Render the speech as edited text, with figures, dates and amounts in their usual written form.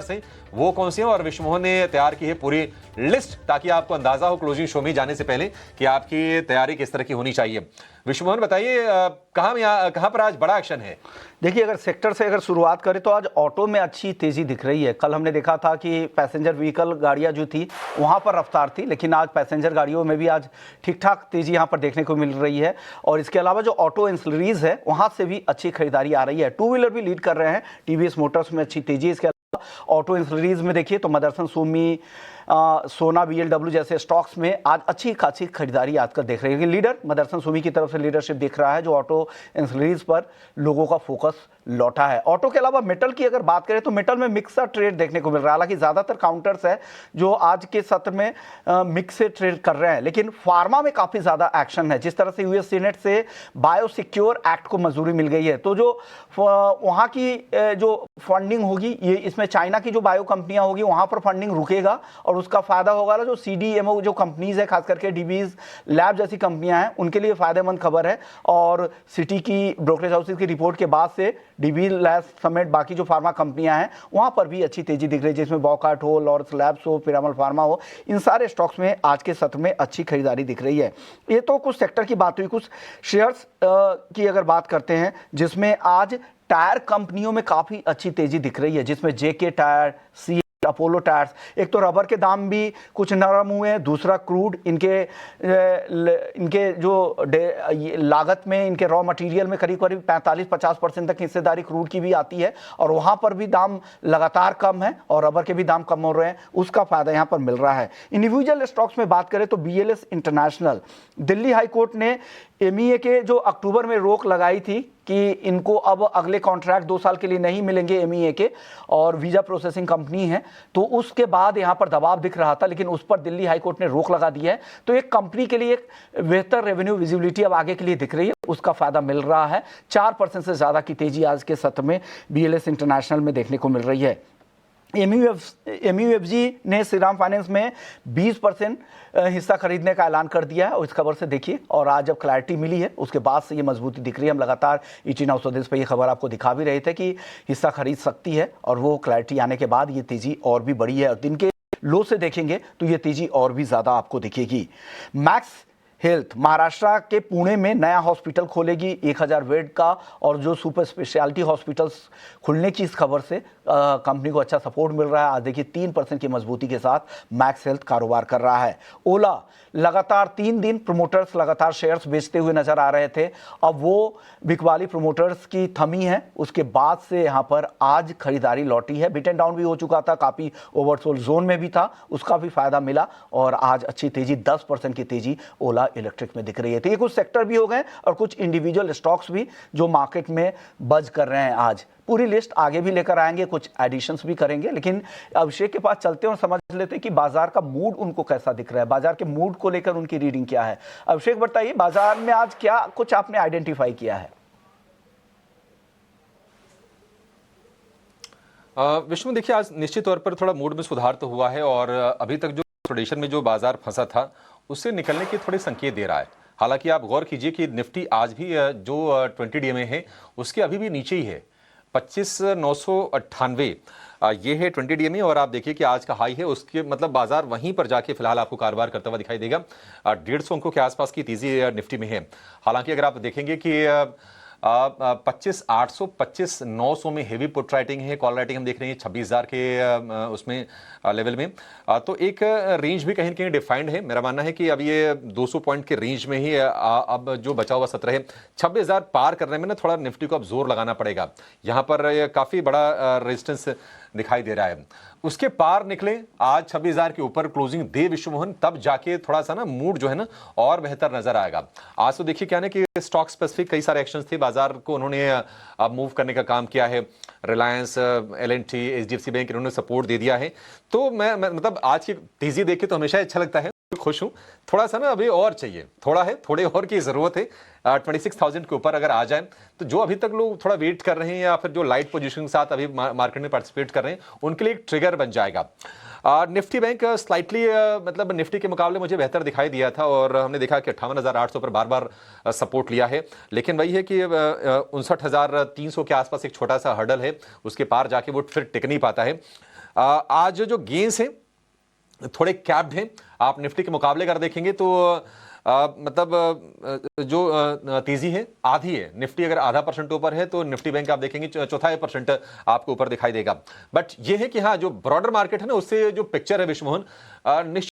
से वो कौन सी है और विश्वमोहन ने तैयार की है पूरी लिस्ट ताकि आपको अंदाजा हो क्लोजिंग शो में जाने से पहले कि आपकी तैयारी किस तरह की होनी चाहिए। विश्वमोहन बताइए कहां पर आज बड़ा एक्शन है? देखिए, अगर सेक्टर से अगर शुरुआत करें तो आज ऑटो में अच्छी तेजी दिख रही है। कल हमने देखा था कि पैसेंजर व्हीकल गाड़ियां जो थी वहां पर रफ्तार थी, लेकिन आज पैसेंजर गाड़ियों में भी आज ठीक ठाक तेजी यहां पर देखने को मिल रही है। और इसके अलावा जो ऑटो एंसिलरीज है वहां से भी अच्छी खरीदारी आ रही है। टू व्हीलर भी लीड कर रहे हैं, टीवीएस मोटर्स में अच्छी तेजी। इसके ऑटो एंसिलरीज में देखिए तो मदरसन सुमी, सोना, बीएलडब्ल्यू जैसे स्टॉक्स में आज अच्छी खासी खरीदारी आजकल देख रही है। लीडर मदरसन सुमी की तरफ से लीडरशिप दिख रहा है, जो ऑटो एंसिलरीज पर लोगों का फोकस लौटा है। ऑटो के अलावा मेटल की अगर बात करें तो मेटल में मिक्स ट्रेड देखने को मिल रहा है। हालांकि ज्यादातर काउंटर्स है जो आज के सत्र में मिक्स से ट्रेड कर रहे हैं, लेकिन फार्मा में काफी ज्यादा एक्शन है। जिस तरह से यूएस सीनेट से बायोसिक्योर एक्ट को मंजूरी मिल गई है, तो जो वहां की जो फंडिंग होगी, ये इसमें चाइना की जो बायो कंपनियां होगी वहां पर फंडिंग रुकेगा और उसका फायदा होगा जो सीडीएमओ जो कंपनीज है, खास करके डीबीज लैब जैसी कंपनियां हैं, उनके लिए फायदेमंद खबर है। और सिटी की ब्रोकरेज हाउसेज की रिपोर्ट के बाद से डीबी लैब समेत बाकी जो फार्मा कंपनियां हैं वहां पर भी अच्छी तेजी दिख रही है, जिसमें बॉकार्ट हो, लॉरस लैब्स हो, पिरामल फार्मा हो, इन सारे स्टॉक्स में आज के सत्र में अच्छी खरीदारी दिख रही है। ये तो कुछ सेक्टर की बात हुई। कुछ शेयर्स की अगर बात करते हैं जिसमें आज टायर कंपनियों में काफी अच्छी तेजी दिख रही है, जिसमें जेके टायर, सी अपोलो टायर्स। एक तो रबर के दाम भी कुछ नरम हुए हैं, दूसरा क्रूड इनके जो लागत में, इनके रॉ मटेरियल में करीब करीब 45-50% तक हिस्सेदारी क्रूड की भी आती है और वहां पर भी दाम लगातार कम है और रबर के भी दाम कम हो रहे हैं, उसका फायदा यहां पर मिल रहा है। इंडिविजुअल स्टॉक्स में बात करें तो बीएलएस इंटरनेशनल, दिल्ली हाईकोर्ट ने एमईए के जो अक्टूबर में रोक लगाई थी कि इनको अब अगले कॉन्ट्रैक्ट 2 साल के लिए नहीं मिलेंगे एमईए के, और वीजा प्रोसेसिंग कंपनी है, तो उसके बाद यहां पर दबाव दिख रहा था, लेकिन उस पर दिल्ली हाईकोर्ट ने रोक लगा दी है। तो एक कंपनी के लिए एक बेहतर रेवेन्यू विजिबिलिटी अब आगे के लिए दिख रही है, उसका फायदा मिल रहा है। 4% से ज्यादा की तेजी आज के सत्र में बीएलएस इंटरनेशनल में देखने को मिल रही है। एमयूएफजी ने श्रीराम फाइनेंस में 20% हिस्सा खरीदने का ऐलान कर दिया है और इस खबर से देखिए, और आज जब क्लैरिटी मिली है उसके बाद से ये मजबूती दिख रही है। हम लगातार ईटीनाउ स्वदेश पे ये खबर आपको दिखा भी रहे थे कि हिस्सा खरीद सकती है, और वो क्लैरिटी आने के बाद ये तेजी और भी बढ़ी है। और दिन के लो से देखेंगे तो ये तेजी और भी ज्यादा आपको दिखेगी। मैक्स हेल्थ महाराष्ट्र के पुणे में नया हॉस्पिटल खोलेगी 1000 बेड का, और जो सुपर स्पेशलिटी हॉस्पिटल्स खुलने की इस खबर से कंपनी को अच्छा सपोर्ट मिल रहा है। आज देखिए 3% की मजबूती के साथ मैक्स हेल्थ कारोबार कर रहा है। ओला लगातार 3 दिन प्रोमोटर्स लगातार शेयर्स बेचते हुए नजर आ रहे थे, अब वो बिकवाली प्रोमोटर्स की थमी है, उसके बाद से यहां पर आज खरीदारी लौटी है। बिट एंड डाउन भी हो चुका था, काफी ओवरसोल्ड जोन में भी था, उसका भी फायदा मिला और आज अच्छी तेजी 10% की तेजी ओला इलेक्ट्रिक में दिख रही है। तो ये कुछ सेक्टर भी हो गए और कुछ इंडिविजुअल स्टॉक्स भी जो मार्केट में बज कर रहे हैं। आज पूरी लिस्ट आगे भी लेकर आएंगे, कुछ एडिशंस भी करेंगे, लेकिन अभिषेक के पास चलते हैं और समझ लेते हैं कि बाजार का मूड उनको कैसा दिख रहा है, बाजार के मूड को लेकर उनकी रीडिंग क्या है। अभिषेक बताइए, बाजार में आज क्या कुछ आपने आइडेंटिफाई किया है? विष्णु देखिए, आज निश्चित तौर पर थोड़ा मूड में सुधार तो हुआ है और अभी तक जो ट्रेडिशन में जो बाजार फंसा था उससे निकलने के थोड़े संकेत दे रहा है। हालांकि आप गौर कीजिए कि निफ्टी आज भी जो 20 डीएमए है उसके अभी भी नीचे ही है, 25,998 ये है 20 डीएमए, और आप देखिए कि आज का हाई है, उसके मतलब बाजार वहीं पर जाके फिलहाल आपको कारोबार करता हुआ दिखाई देगा। 150 अंकों के आसपास की तेजी निफ्टी में है। हालांकि अगर आप देखेंगे कि 25,800 25,900 में हेवी पुट राइटिंग है, कॉल राइटिंग हम देख रहे हैं 26,000 के उसमें लेवल में, तो एक रेंज भी कहीं न कहीं डिफाइंड है। मेरा मानना है कि अब ये 200 पॉइंट के रेंज में ही अब जो बचा हुआ सत्र है, 26,000 पार करने में ना थोड़ा निफ्टी को अब जोर लगाना पड़ेगा। यहाँ पर काफी बड़ा रेजिस्टेंस दिखाई दे रहा है, उसके पार निकले, आज 26,000 के ऊपर क्लोजिंग दे विश्वमोहन, तब जाके थोड़ा सा ना मूड जो है ना और बेहतर नजर आएगा। आज तो देखिए क्या है कि स्टॉक स्पेसिफिक कई सारे एक्शंस थे, बाजार को उन्होंने अब मूव करने का काम किया है। रिलायंस, एल&टी, एचडीएफसी बैंक, इन्होंने सपोर्ट दे दिया है। तो मैं मतलब आज की तेजी देख के तो हमेशा अच्छा लगता है, खुश हूं। थोड़ा सा ना अभी और चाहिए, थोड़े और की जरूरत है। 26,000 के ऊपर अगर आ जाए तो जो अभी तक लोग थोड़ा वेट कर रहे हैं या फिर जो लाइट पोजीशन के साथ अभी मार्केट में पार्टिसिपेट कर रहे हैं उनके लिए एक ट्रिगर बन जाएगा। निफ्टी बैंक स्लाइटली मतलब निफ्टी के मुकाबले मुझे बेहतर दिखाई दिया था और हमने देखा कि 58,800 पर बार बार सपोर्ट लिया है, लेकिन वही है कि 59,300 के आसपास एक छोटा सा हर्डल है, उसके पार जाके वो फिर टिक नहीं पाता है। आज जो गेंस हैं थोड़े कैप्ड हैं। आप निफ्टी के मुकाबले कर देखेंगे तो जो तेजी है आधी है। निफ्टी अगर आधा % ऊपर है तो निफ्टी बैंक आप देखेंगे चौथाई % आपको ऊपर दिखाई देगा। बट ये है कि हाँ, जो ब्रॉडर मार्केट है ना, उससे जो पिक्चर है विश्वमोहन, निश्चित